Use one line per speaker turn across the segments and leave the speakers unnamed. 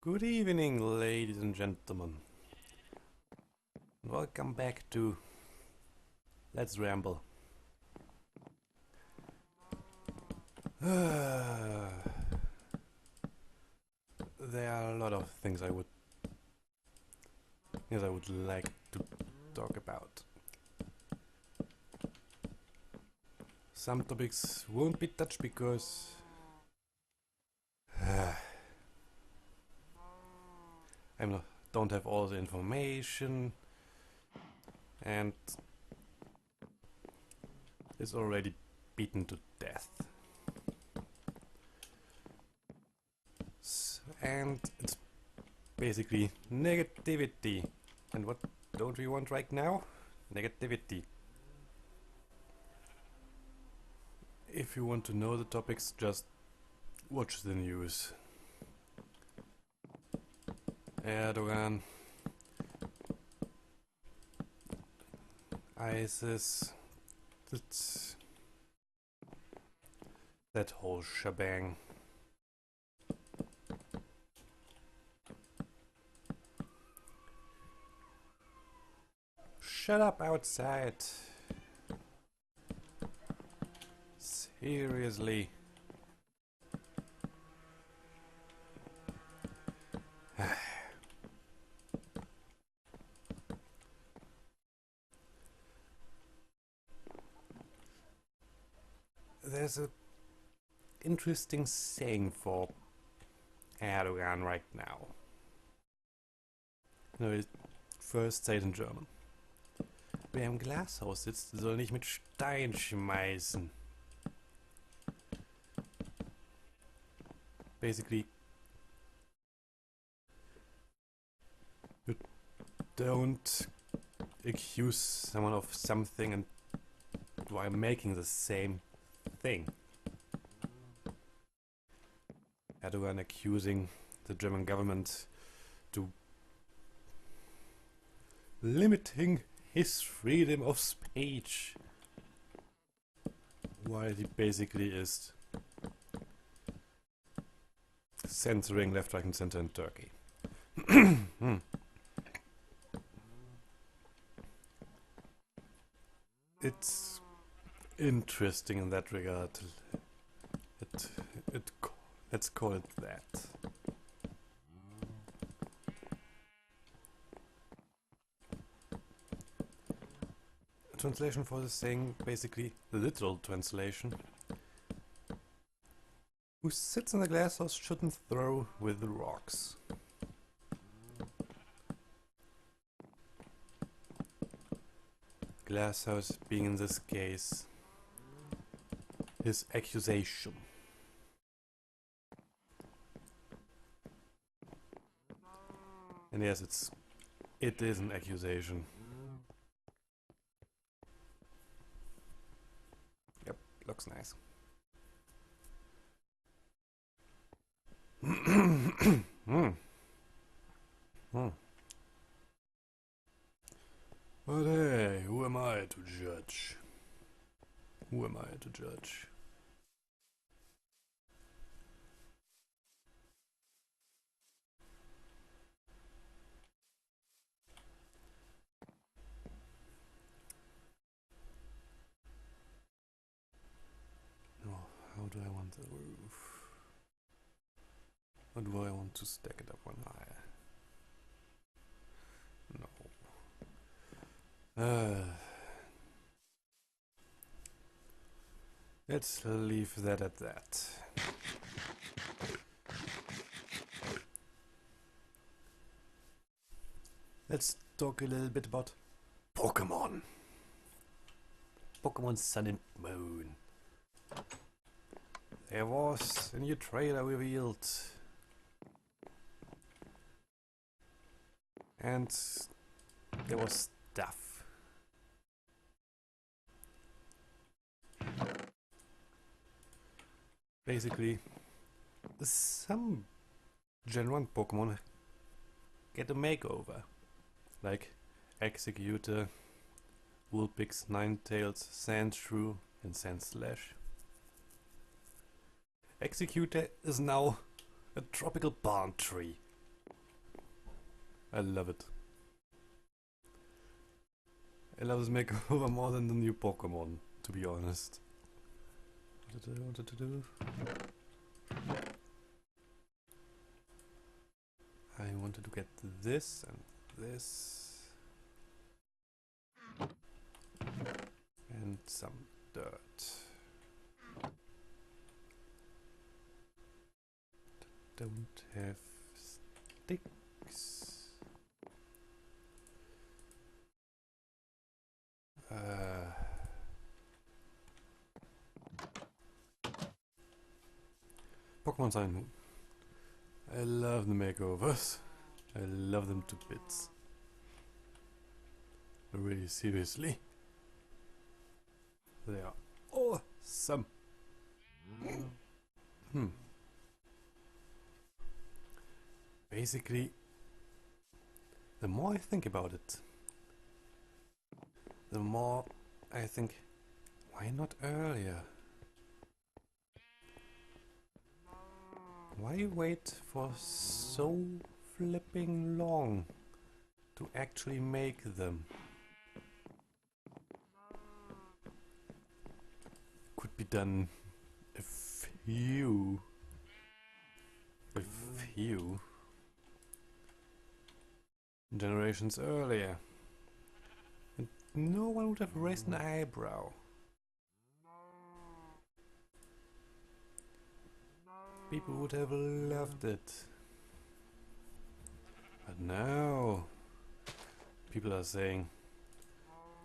Good evening, ladies and gentlemen. Welcome back to Let's Ramble. There are a lot of things I would like to talk about. Some topics won't be touched because don't have all the information, and it's already beaten to death. And it's basically negativity. And what don't we want right now? Negativity. If you want to know the topics, just watch the news. Erdogan, ISIS, that whole shebang. Shut up outside. Seriously. There's a interesting saying for Erdogan right now. No, it first said in German. Wer im Glashaus sitzt, soll nicht mit Stein schmeißen. Basically, you don't accuse someone of something and while making the same thing. Erdogan accusing the German government to limiting his freedom of speech, while he basically is censoring left, right and center in Turkey. It's interesting in that regard. Let's call it that. Translation for the saying, basically the literal translation. Who sits in the glasshouse shouldn't throw with the rocks. Glasshouse being in this case his accusation. And yes, it is an accusation. Yep, looks nice. But hey, who am I to judge? Who am I to judge? Oh, how do I want the roof? Or do I want to stack it up one higher? No. Let's leave that at that. Let's talk a little bit about Pokemon. Pokemon Sun and Moon. There was a new trailer revealed. And there was stuff. Basically, some Gen 1 Pokemon get a makeover. Like Executor, Vulpix, Ninetales, Sandshrew and Sandslash. Executor is now a tropical palm tree. I love it. I love this makeover more than the new Pokemon, to be honest. What did I wanted to do? I wanted to get this and this. And some dirt. Don't have sticks. Pokemon Sun Moon. I love the makeovers. I love them to bits. Really, seriously. They are awesome. Basically, the more I think about it, the more I think, why not earlier? Why wait for so flipping long to actually make them? Could be done a few generations earlier. And no one would have raised an eyebrow. People would have loved it. But now, people are saying,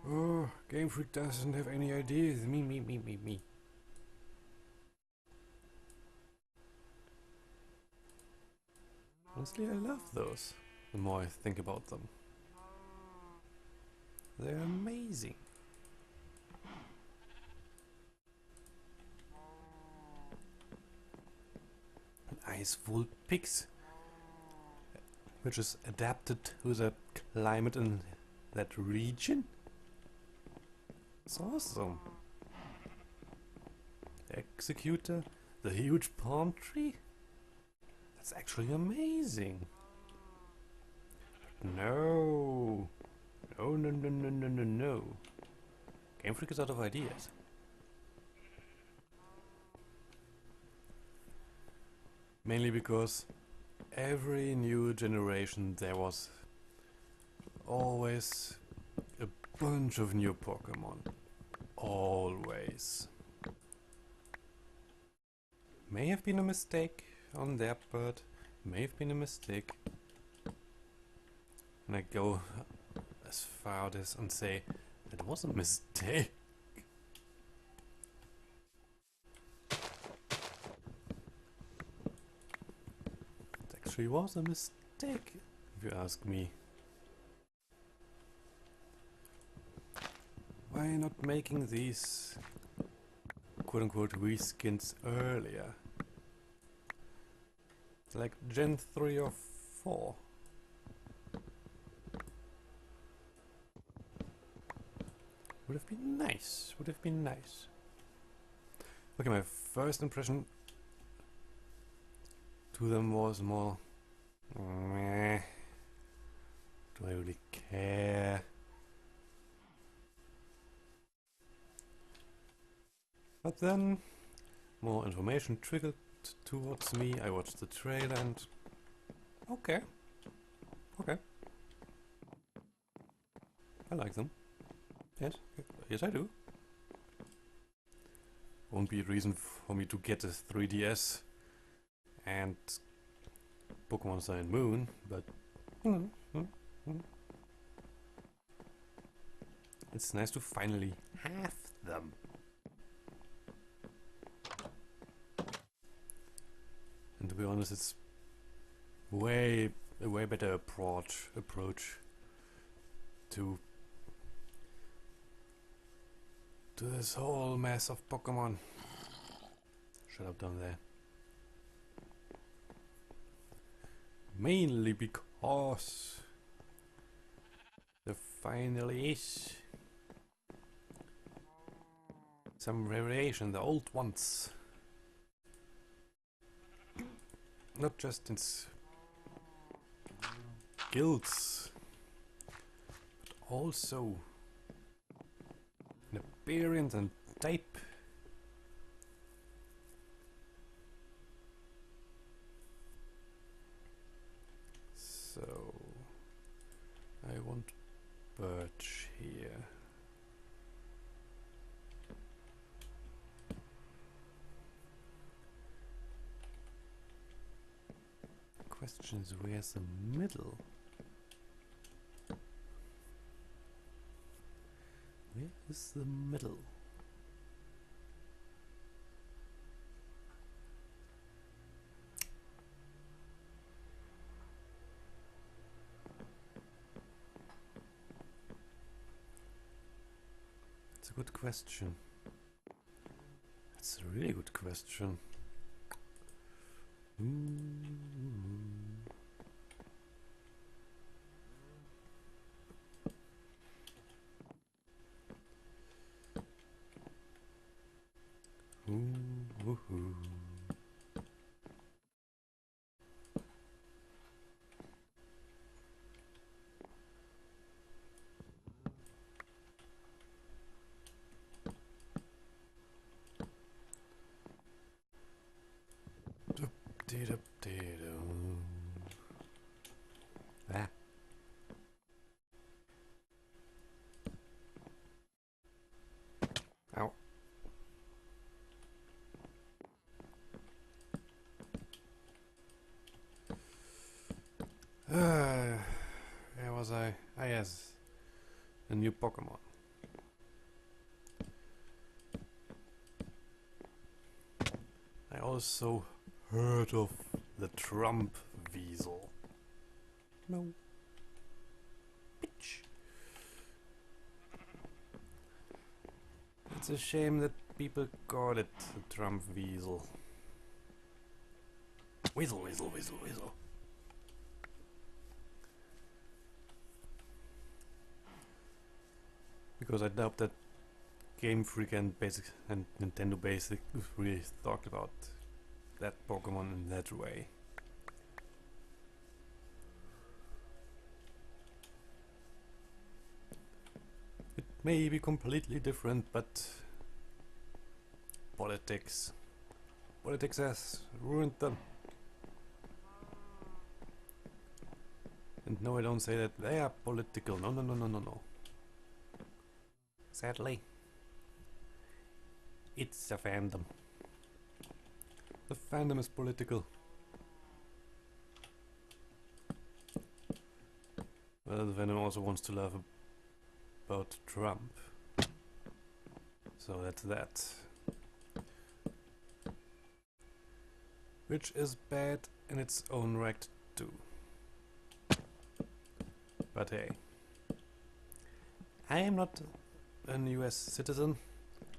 oh, Game Freak doesn't have any ideas. Me. Honestly, I love those, the more I think about them. They're amazing. An Ice Vulpix, which is adapted to the climate in that region. It's awesome. Executor, the huge palm tree. That's actually amazing. No. No. Game Freak is out of ideas. Mainly because every new generation there was always a bunch of new Pokemon. Always. May have been a mistake on their part. May have been a mistake. And I go as far as and say it was a mistake. It actually was a mistake, if you ask me. Why not making these quote-unquote reskins earlier? Like Gen 3 or 4. Would have been nice. Would have been nice. Okay, my first impression to them was more, meh. Do I really care? But then more information trickled towards me. I watched the trailer and okay. I like them. Yes I do. Won't be a reason for me to get a 3DS and Pokemon Sun and Moon, but it's nice to finally have them. And to be honest, it's a way better approach to this whole mess of Pokemon. Shut up down there. Mainly because there finally is some variation, the old ones. Not just in skills, but also an appearance and type. So I want birch here. Question is, where's the middle? Where is the middle? It's a good question. It's a really good question. Ah. Ow. Where was I? Ah, yes. A new Pokemon. I also heard of the Trump Weasel. No. Bitch. It's a shame that people call it the Trump Weasel. Weasel, weasel, weasel, weasel. Because I doubt that Game Freak and Basic and Nintendo Basic really thought about that Pokemon in that way. It may be completely different, but politics has ruined them. And no, I don't say that they are political. No, no, no, no, no, no. Sadly, it's a fandom. The fandom is political. Well, the fandom also wants to laugh about Trump. So that's that. Which is bad in its own right too. But hey, I am not a US citizen.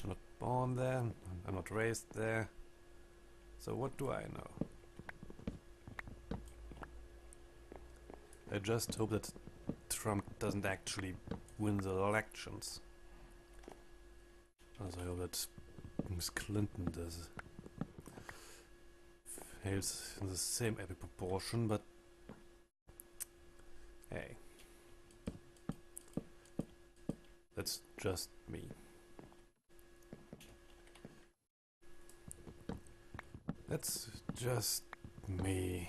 I'm not born there. I'm not raised there. So what do I know? I just hope that Trump doesn't actually win the elections. Also, I hope that Miss Clinton fails in the same epic proportion, but hey, that's just me. That's just me.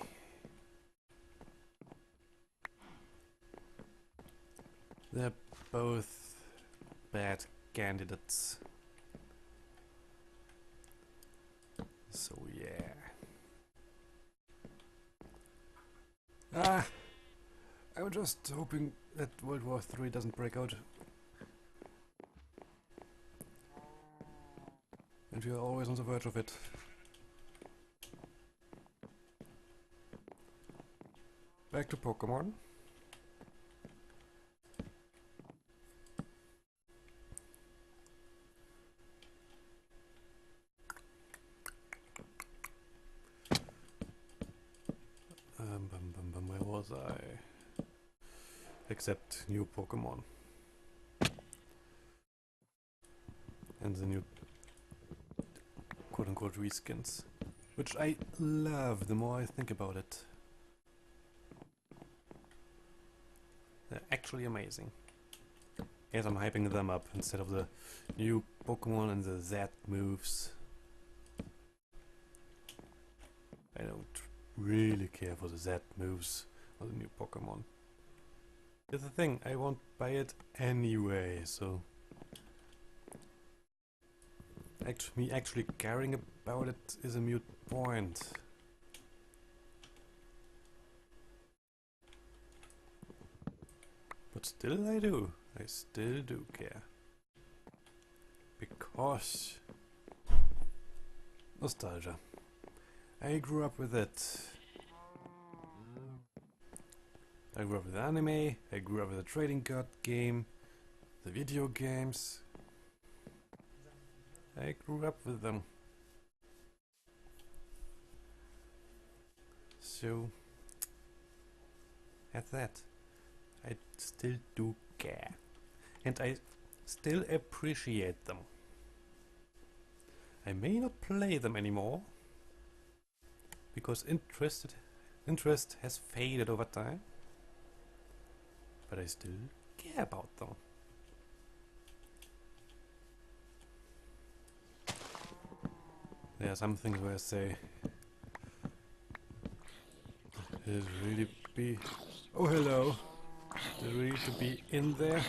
They're both bad candidates. So yeah. I'm just hoping that World War III doesn't break out. And we are always on the verge of it. Back to Pokemon. Where was I? Except new Pokemon. And the new quote-unquote reskins. Which I love the more I think about it. actually amazing. Yes, I'm hyping them up instead of the new Pokemon and the Z moves. I don't really care for the Z moves or the new Pokemon. It's the thing, I won't buy it anyway, so... me actually caring about it is a moot point. But still I do. I still do care. Because... nostalgia. I grew up with it. I grew up with anime, I grew up with a trading card game, the video games. I grew up with them. So, at that, I still do care. And I still appreciate them. I may not play them anymore, because interest has faded over time, but I still care about them. There are some things where I say, it really be... oh hello! It really to be in there?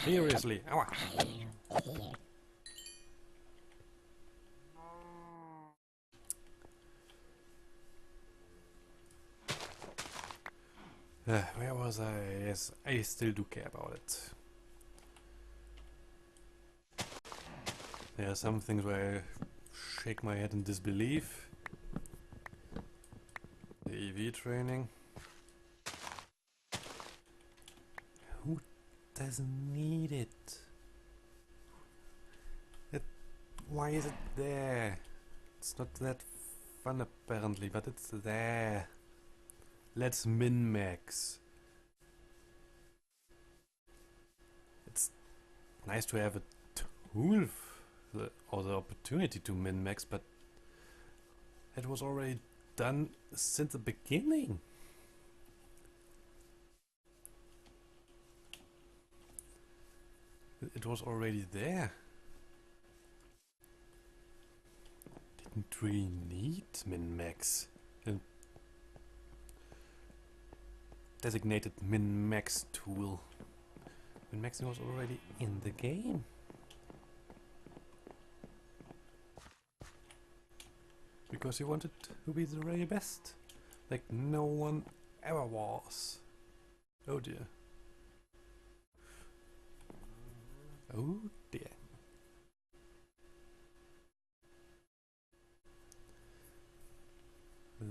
Seriously, ow! Where was I? Yes, I still do care about it. There are some things where I shake my head in disbelief. The EV training. Who doesn't need it? Why is it there? It's not that fun apparently, but it's there. Let's min-max. It's nice to have a tool or the opportunity to min-max, but it was already done since the beginning. It was already there. Didn't really need min-max. Designated min-max tool. Min-maxing was already in the game. Because you wanted to be the very best. Like no one ever was. Oh dear. Oh dear.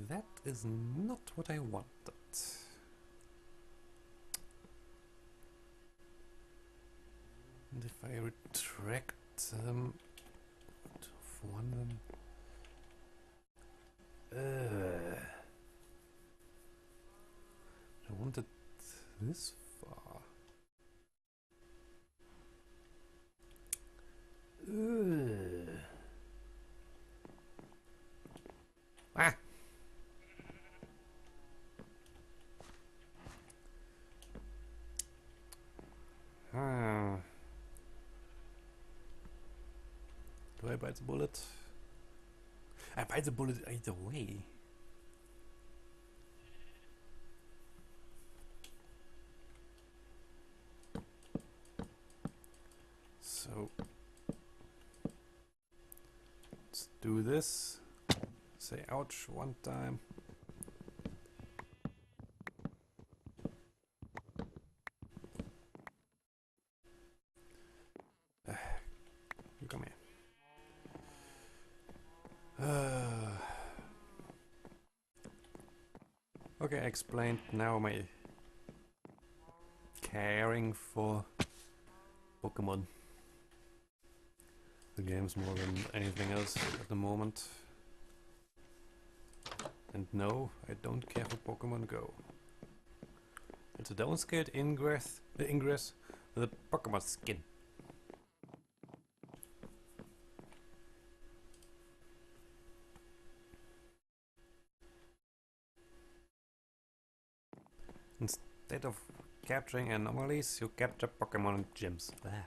That is not what I wanted. And if I retract one I wanted this far. Ah! Do I bite the bullet? I bite the bullet either way. So let's do this. Say ouch one time. You come here. Okay, I explained now my caring for Pokemon. The game's more than anything else at the moment. And no, I don't care for Pokemon Go. It's a downscaled ingress with a Pokemon skin. Instead of capturing anomalies, you capture Pokemon gyms. Ah.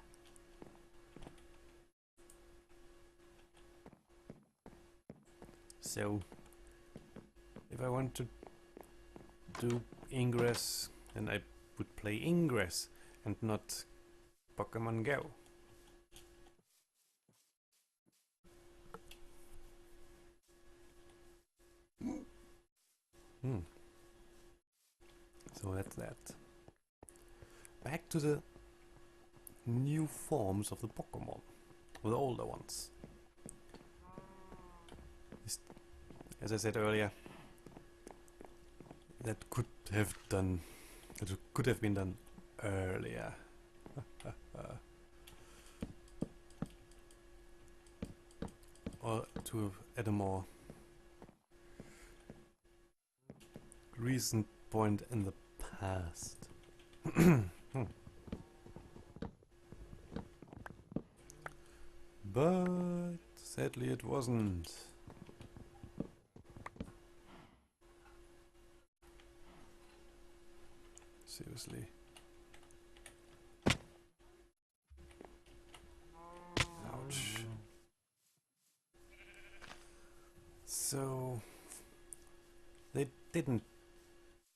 So, if I want to do Ingress, then I would play Ingress and not Pokemon Go. So that's that. Back to the new forms of the Pokemon, the older ones. As I said earlier, that could have been done earlier. Or to at a more recent point in the past. But sadly it wasn't. Seriously. Ouch. So they didn't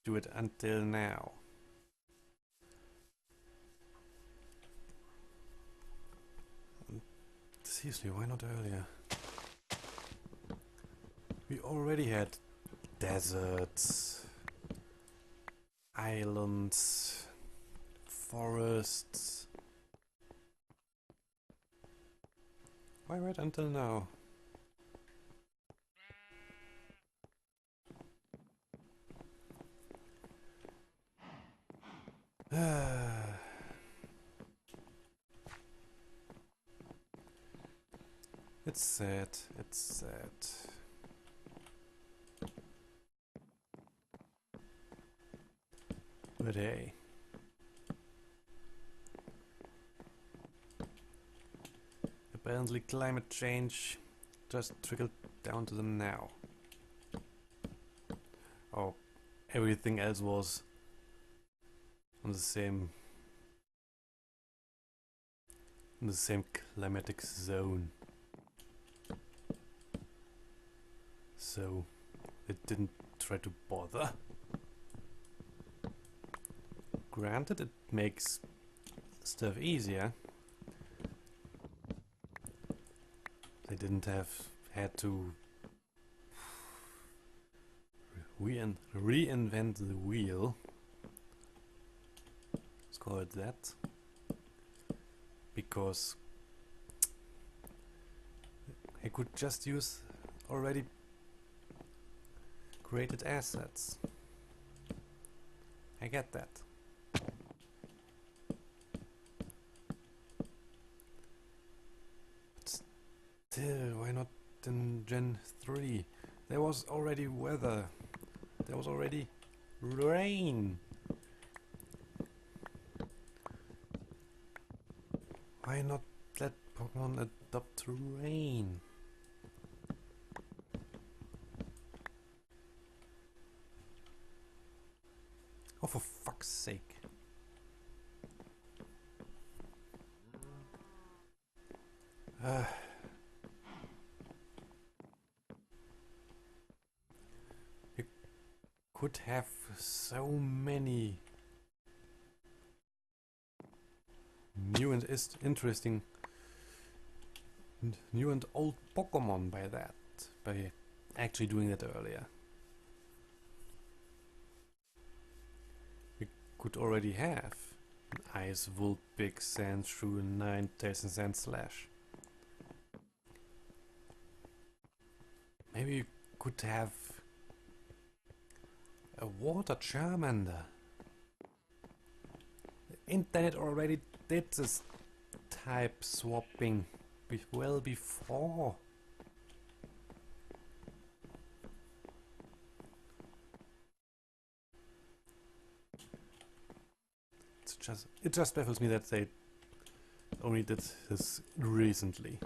do it until now. Seriously, why not earlier? We already had deserts, islands, forests. Why wait until now? It's sad, it's sad. But hey. Apparently climate change just trickled down to them now. Oh, everything else was on the same climatic zone. So it didn't try to bother. Granted, it makes stuff easier. They didn't had to reinvent the wheel. Let's call it that. Because I could just use already created assets. I get that. But still, why not in Gen 3? There was already weather. There was already rain. Why not let Pokemon adopt rain? Oh, for fuck's sake. You could have so many new and interesting new and old Pokemon by actually doing that earlier. We could already have an Ice, Vulpix, Sandshrew, Ninetales and Sandslash. Maybe you could have a Water Charmander. The internet already did this type swapping well before. It just baffles me that they only did this recently.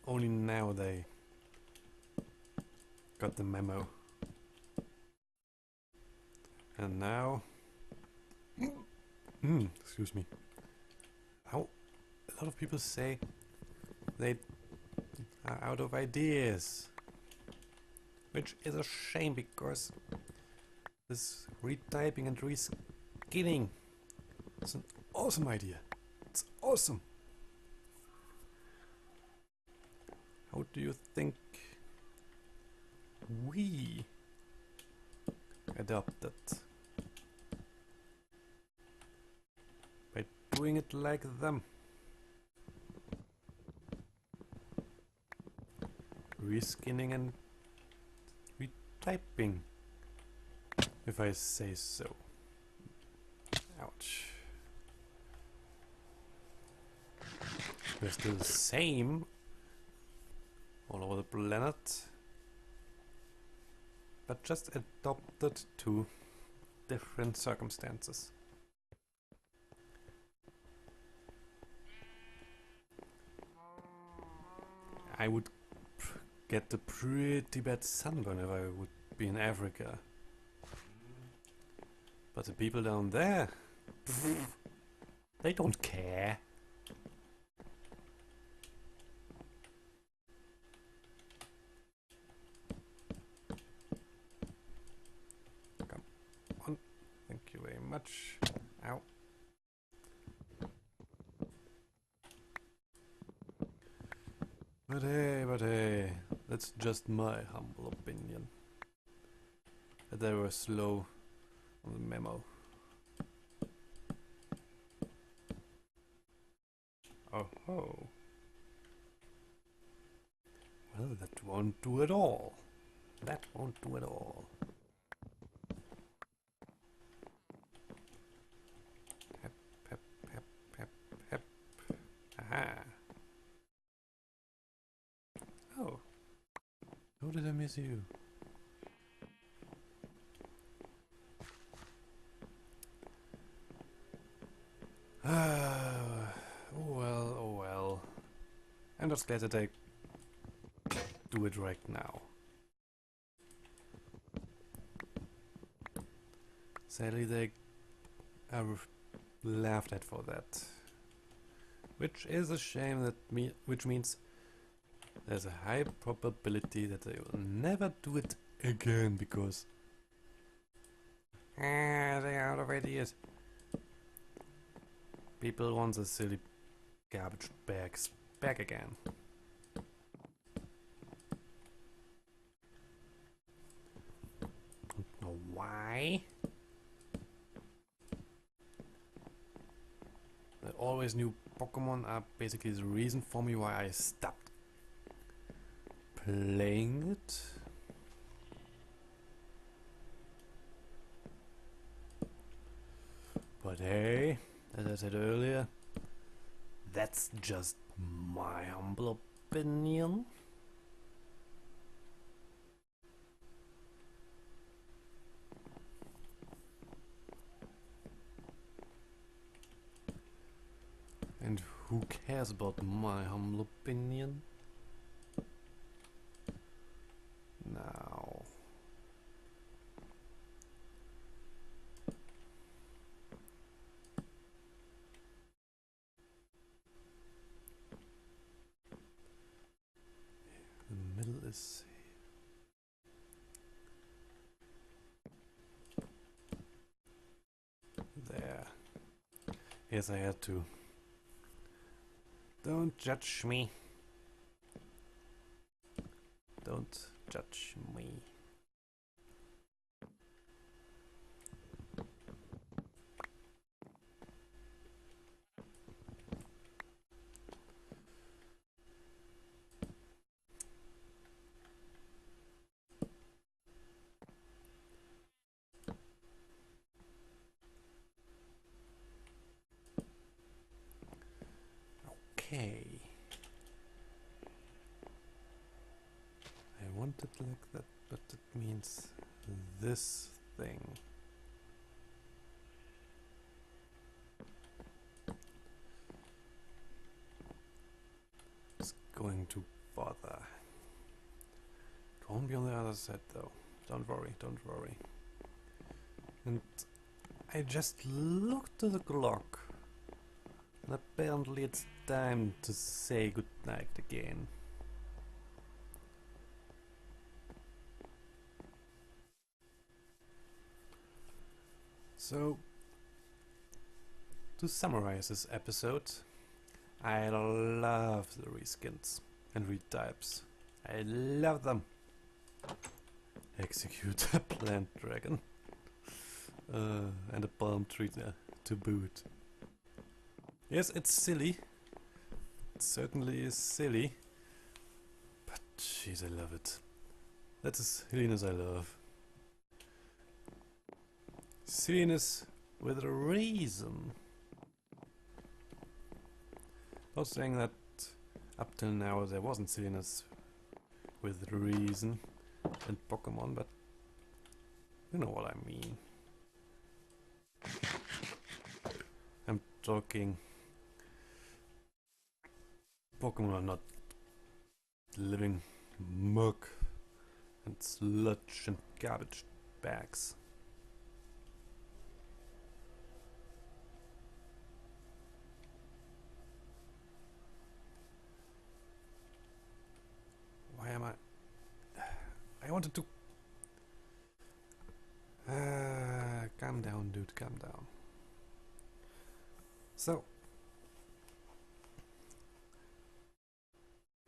Only now they got the memo. And now... excuse me. How a lot of people say they are out of ideas. Which is a shame, because this retyping and reskinning is an awesome idea. It's awesome. How do you think we adopt it? By doing it like them. Reskinning and retyping, if I say so. Ouch. They're still the same all over the planet, but just adopted to different circumstances. I would get a pretty bad sunburn if I would be in Africa. But the people down there, they don't care. Come on. Thank you very much. Ow. But hey, that's just my humble opinion. That they were slow on the memo. Oh ho. Well, that won't do at all. That won't do at all. Hep, hep, hep, hep, hep. Aha. Oh. How did I miss you? Oh well. I'm just glad that I do it right now. Sadly, they are laughed at for that. Which is a shame, which means there's a high probability that they will never do it again, because they are out of ideas. People want the silly garbage bags back again. Don't know why. The always new Pokemon are basically the reason for me why I stopped playing it. But hey, as I said earlier, that's just my humble opinion. And who cares about my humble opinion? Now. The middle is there. Yes, I had to. Don't judge me. Don't judge me. Okay. I want it like that, but it means this thing. It's going to bother. It won't be on the other side though. Don't worry, don't worry. And I just looked at the clock, and apparently it's time to say goodnight again. So, to summarize this episode, I love the reskins and retypes. I love them. Execute a plant dragon. And a palm tree to boot. Yes, it's silly. It certainly is silly. But jeez, I love it. That is silliness I love. Silliness with a reason. Not saying that up till now there wasn't silliness with reason in Pokemon, but you know what I mean. I'm talking Pokemon are not living muck and sludge and garbage bags. Why am I wanted to... calm down, dude, calm down. So,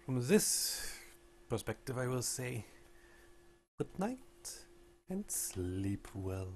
from this perspective I will say good night and sleep well.